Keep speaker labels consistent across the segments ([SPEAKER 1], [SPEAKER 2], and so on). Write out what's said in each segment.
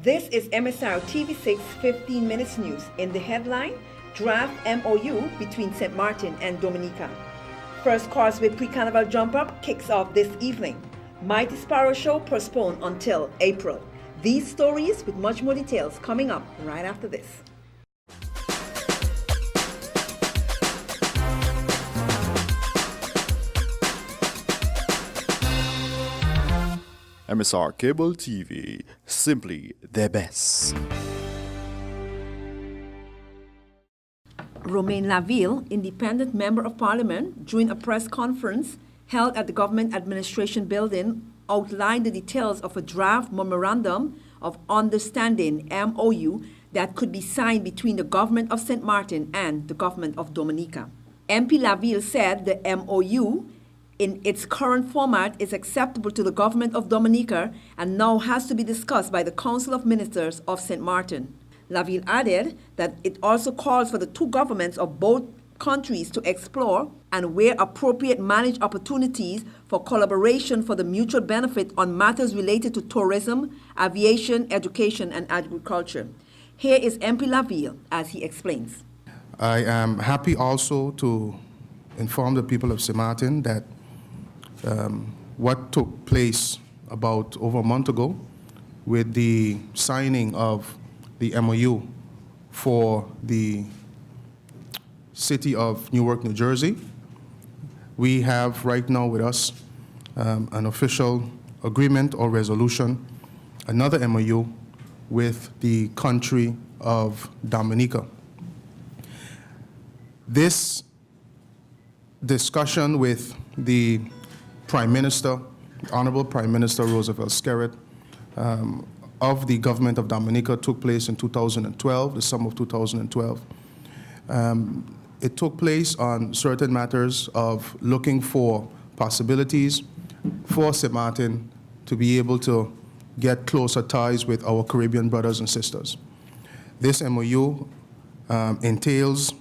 [SPEAKER 1] This is MSR TV6 15 Minutes News. In the headline, Draft MOU between St. Martin and Dominica. First Causeway Pre-Carnival Jump-Up kicks off this evening. Mighty Sparrow Show postponed until April. These stories with much more details coming up right after this.
[SPEAKER 2] MSR Cable TV, simply the best.
[SPEAKER 1] Romain Laville, independent member of parliament, during a press conference held at the Government Administration Building, outlined the details of a draft memorandum of understanding MOU that could be signed between the government of St. Martin and the government of Dominica. MP Laville said the MOU in its current format is acceptable to the government of Dominica and now has to be discussed by the Council of Ministers of St. Martin. Laville added that it also calls for the two governments of both countries to explore and, where appropriate, manage opportunities for collaboration for the mutual benefit on matters related to tourism, aviation, education, and agriculture. Here is MP Laville as he explains.
[SPEAKER 3] I am happy also to inform the people of St. Martin that what took place about over a month ago with the signing of the MOU for the city of Newark, New Jersey. We have right now with us an official agreement or resolution, another MOU with the country of Dominica. This discussion with the Prime Minister, Honorable Prime Minister Roosevelt Skerrit, of the government of Dominica took place in 2012, the summer of 2012. It took place on certain matters of looking for possibilities for St. Martin to be able to get closer ties with our Caribbean brothers and sisters. This MOU entails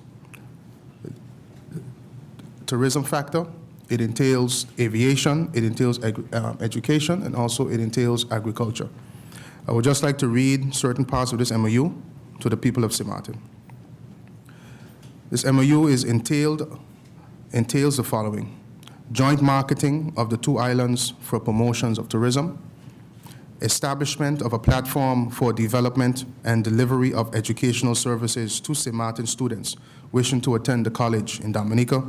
[SPEAKER 3] tourism factor, it entails aviation, it entails education, and also it entails agriculture. I would just like to read certain parts of this MOU to the people of St. Martin. This MOU entails the following: joint marketing of the two islands for promotions of tourism, establishment of a platform for development and delivery of educational services to St. Martin students wishing to attend the college in Dominica,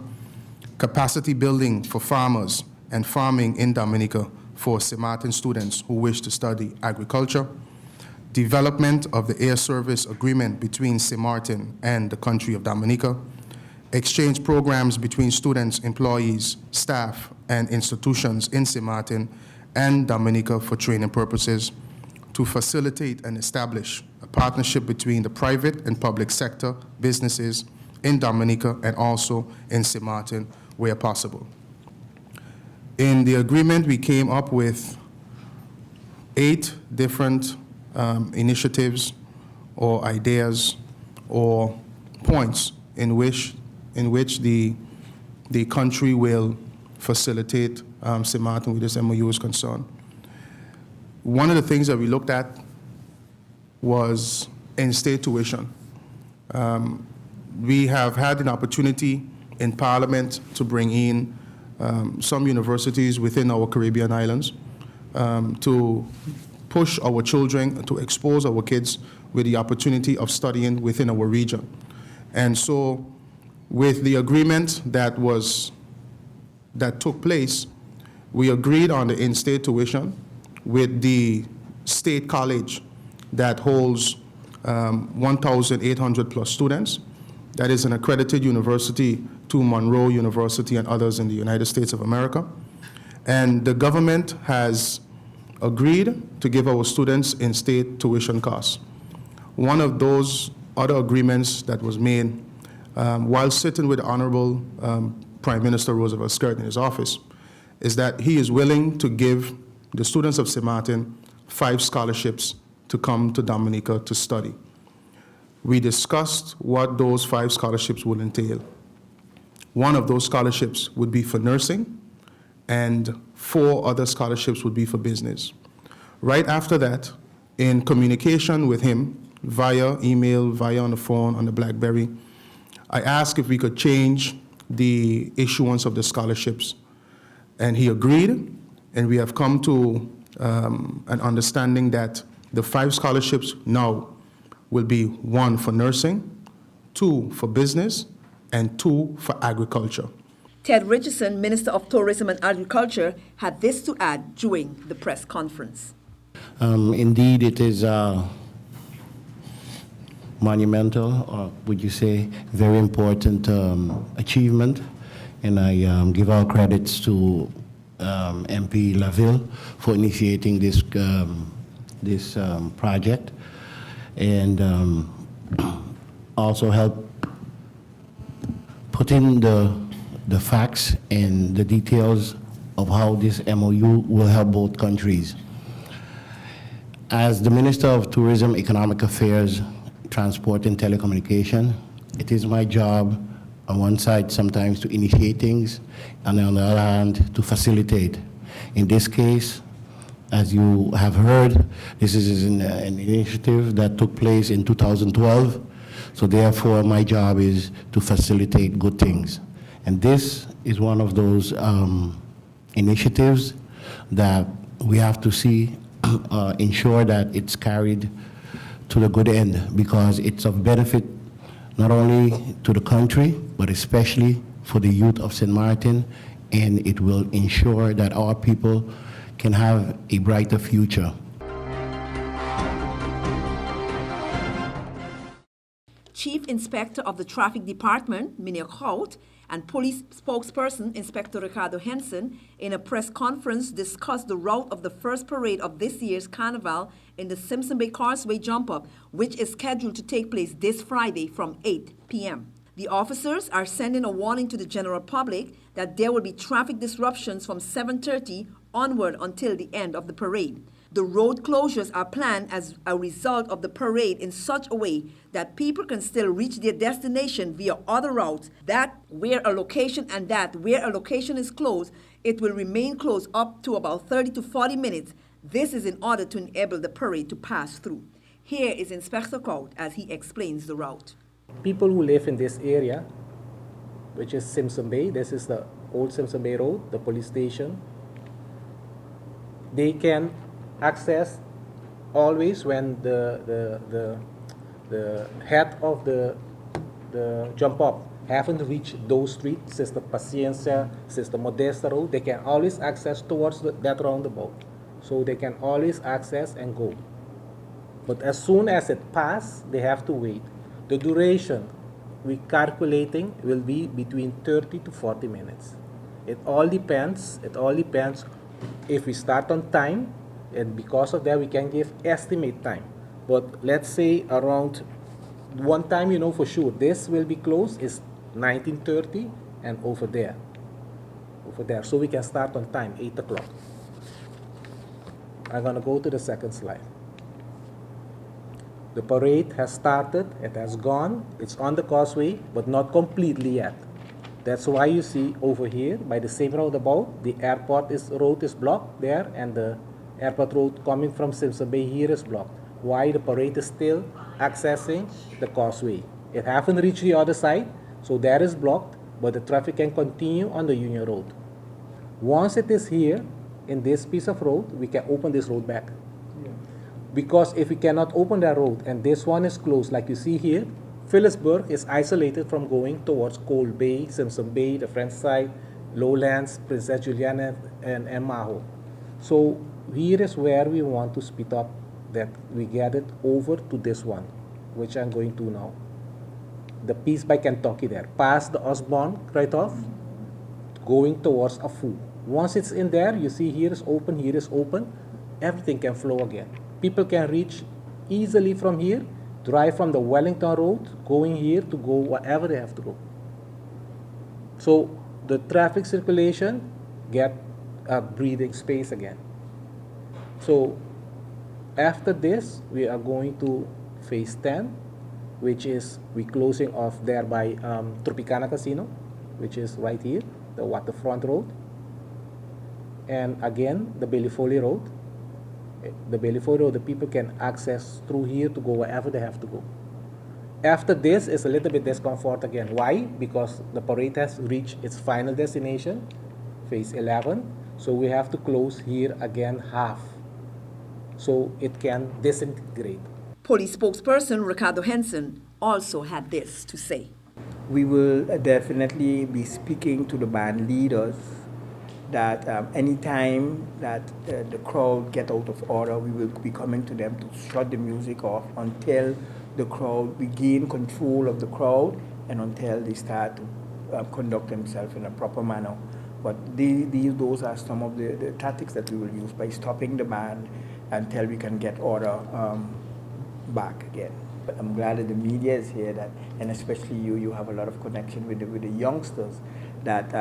[SPEAKER 3] capacity building for farmers and farming in Dominica for St. Martin students who wish to study agriculture, development of the air service agreement between St. Martin and the country of Dominica, exchange programs between students, employees, staff, and institutions in St. Martin and Dominica for training purposes, to facilitate and establish a partnership between the private and public sector businesses in Dominica and also in St. Martin where possible. In the agreement, we came up with 8 different initiatives or ideas or points in which the country will facilitate St. Martin with this MOU is concerned. One of the things that we looked at was in-state tuition. We have had an opportunity in Parliament to bring in some universities within our Caribbean islands to push our children, to expose our kids with the opportunity of studying within our region. And so with the agreement that took place, we agreed on the in-state tuition with the state college that holds 1,800 plus students. That is an accredited university to Monroe University and others in the United States of America. And the government has agreed to give our students in-state tuition costs. One of those other agreements that was made while sitting with Honorable Prime Minister Roosevelt Skerrit in his office is that he is willing to give the students of St. Martin 5 scholarships to come to Dominica to study. We discussed what those 5 scholarships would entail. One of those scholarships would be for nursing, and 4 other scholarships would be for business. Right after that, In communication with him via email, via on the phone, on the BlackBerry, I asked if we could change the issuance of the scholarships. And he agreed, and we have come to an understanding that the 5 scholarships now will be 1 for nursing, 2 for business, and 2 for agriculture.
[SPEAKER 1] Ted Richardson, Minister of Tourism and Agriculture, had this to add during the press conference.
[SPEAKER 4] Indeed, it is monumental, or would you say, very important achievement. And I give our credits to MP Laville for initiating this project, and also help put in the facts and the details of how this MOU will help both countries. As the Minister of Tourism, Economic Affairs, Transport and Telecommunication, it is my job on one side sometimes to initiate things, and on the other hand to facilitate. In this case, as you have heard, this is an initiative that took place in 2012, so therefore my job is to facilitate good things. And this is one of those initiatives that we have to see ensure that it's carried to the good end, because it's of benefit not only to the country, but especially for the youth of St. Martin, and it will ensure that our people can have a brighter future.
[SPEAKER 1] Chief Inspector of the Traffic Department, Minia Hout, and police spokesperson, Inspector Ricardo Henson, in a press conference discussed the route of the first parade of this year's Carnival in the Simpson Bay Causeway jump-up, which is scheduled to take place this Friday from 8 p.m. The officers are sending a warning to the general public that there will be traffic disruptions from 7:30 onward until the end of the parade. The road closures are planned as a result of the parade in such a way that people can still reach their destination via other routes, that where a location is closed, it will remain closed up to about 30 to 40 minutes. This is in order to enable the parade to pass through. Here is Inspector Hout as he explains the route.
[SPEAKER 5] People who live in this area, which is Simpson Bay, this is the old Simpson Bay Road, the police station, they can access always when the head of the jump up haven't reached those streets, Sister Paciencia, Sister Modesta Road, they can always access towards that roundabout. So they can always access and go. But as soon as it passes, they have to wait. The duration we're calculating will be between 30 to 40 minutes. It all depends if we start on time, and because of that we can give estimate time. But let's say around one time, you know for sure this will be closed is 19:30 and over there. So we can start on time, 8 o'clock. I'm gonna go to the second slide. The parade has started, it has gone, it's on the causeway, but not completely yet. That's why you see over here, by the same roundabout, the airport road is blocked there, and the airport road coming from Simpson Bay here is blocked. Why? The parade is still accessing the causeway. It haven't reached the other side, so that is blocked, but the traffic can continue on the Union Road. Once it is here, in this piece of road, we can open this road back. Because if we cannot open that road and this one is closed, like you see here, Phillipsburg is isolated from going towards Cold Bay, Simpson Bay, the French side, Lowlands, Princess Juliana, and Maho. So here is where we want to speed up that we get it over to this one, which I'm going to now. The piece by Kentucky there, past the Osborne right off, going towards Afu. Once it's in there, you see here is open, everything can flow again. People can reach easily from here, drive from the Wellington Road, going here to go wherever they have to go. So the traffic circulation get a breathing space again. So after this, we are going to phase 10, which is we closing off there by Tropicana Casino, which is right here, the waterfront road. And again, the Billy Foley Road. The Bailey-Ford Road, the people can access through here to go wherever they have to go. After this, it's a little bit discomfort again. Why? Because the parade has reached its final destination, phase 11. So we have to close here again half, so it can disintegrate.
[SPEAKER 1] Police spokesperson Ricardo Henson also had this to say.
[SPEAKER 6] We will definitely be speaking to the band leaders that anytime that the crowd get out of order, we will be coming to them to shut the music off until the crowd, we gain control of the crowd and until they start to conduct themselves in a proper manner. But those are some of the tactics that we will use by stopping the band until we can get order back again. But I'm glad that the media is here, that, and especially you have a lot of connection with the youngsters, that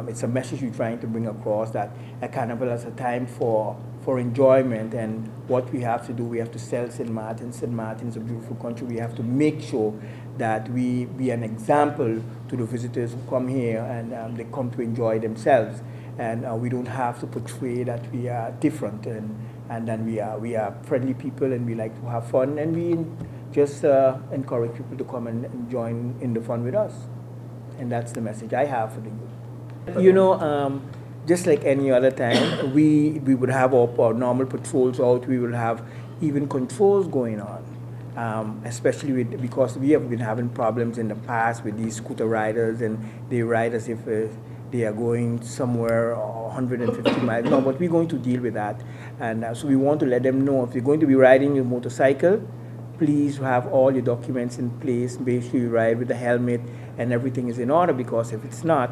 [SPEAKER 6] it's a message you're trying to bring across, that a carnival is a time for enjoyment, and what we have to do, we have to sell St. Martin. St. Martin is a beautiful country. We have to make sure that we be an example to the visitors who come here and they come to enjoy themselves. And we don't have to portray that we are different and then we are friendly people and we like to have fun, and we just encourage people to come and join in the fun with us. And that's the message I have for the youth. You know, just like any other time, we would have our normal patrols out. We will have even controls going on, especially because we have been having problems in the past with these scooter riders, and they ride as if they are going somewhere 150 miles. No, but we're going to deal with that. And so we want to let them know, if you're going to be riding your motorcycle, please have all your documents in place. Make sure you ride with a helmet and everything is in order, because if it's not,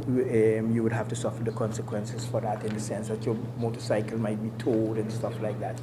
[SPEAKER 6] you would have to suffer the consequences for that, in the sense that your motorcycle might be towed and stuff like that.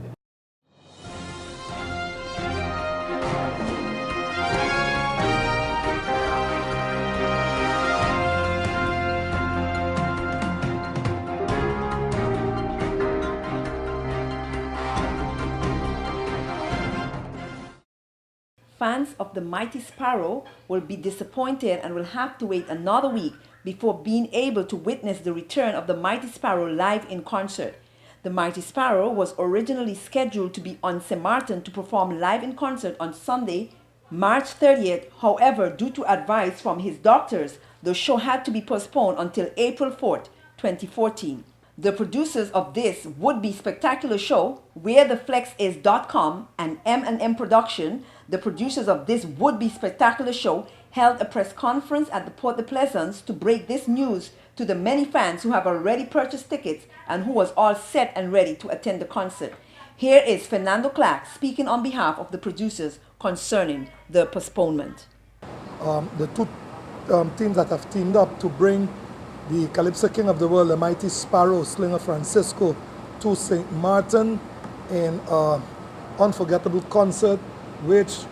[SPEAKER 1] Fans of the Mighty Sparrow will be disappointed and will have to wait another week before being able to witness the return of the Mighty Sparrow live in concert. The Mighty Sparrow was originally scheduled to be on St. Martin to perform live in concert on Sunday, March 30th. However, due to advice from his doctors, the show had to be postponed until April 4th, 2014. The producers of this would-be spectacular show, WhereTheFlex.com and M&M Production, the producers of this would-be spectacular show, held a press conference at the Port de Plaisance to break this news to the many fans who have already purchased tickets and who was all set and ready to attend the concert. Here is Fernando Clark speaking on behalf of the producers concerning the postponement.
[SPEAKER 7] The two teams that have teamed up to bring the Calypso King of the World, the Mighty Sparrow, Slinger Francisco, to St. Martin in an unforgettable concert, which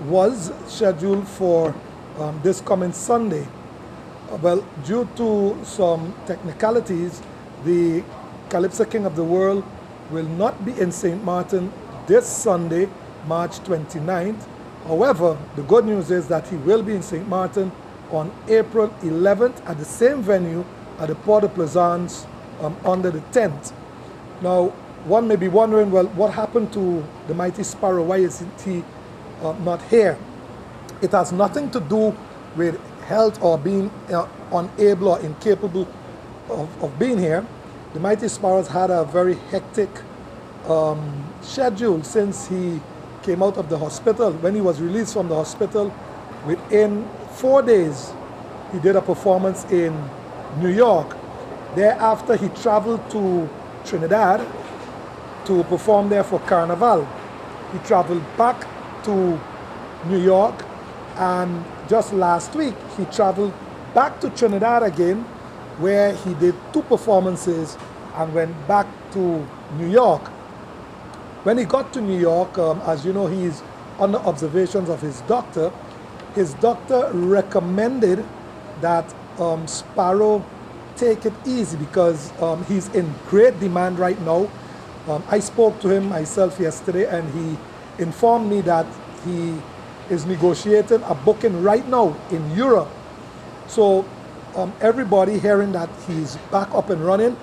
[SPEAKER 7] was scheduled for this coming Sunday. Well, due to some technicalities, the Calypso King of the World will not be in St. Martin this Sunday, March 29th. However, the good news is that he will be in St. Martin on April 11th at the same venue at the Port de Plaisance under the tent. Now, one may be wondering, well, what happened to the Mighty Sparrow? Why isn't he not here? It has nothing to do with health or being unable or incapable of being here. The Mighty Sparrows had a very hectic schedule since he came out of the hospital. When he was released from the hospital, within 4 days, he did a performance in New York. Thereafter, he traveled to Trinidad to perform there for Carnival. He traveled back to New York, and just last week, he traveled back to Trinidad again, where he did 2 performances and went back to New York. When he got to New York, as you know, he is under observations of his doctor. His doctor recommended that Sparrow take it easy because he's in great demand right now. I spoke to him myself yesterday, and he informed me that he is negotiating a booking right now in Europe. So everybody hearing that he's back up and running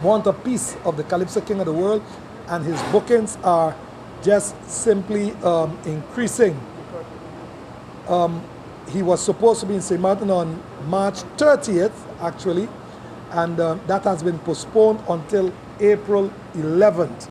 [SPEAKER 7] want a piece of the Calypso King of the World, and his bookings are just simply increasing. He was supposed to be in St. Martin on March 30th, actually, and that has been postponed until April 11th.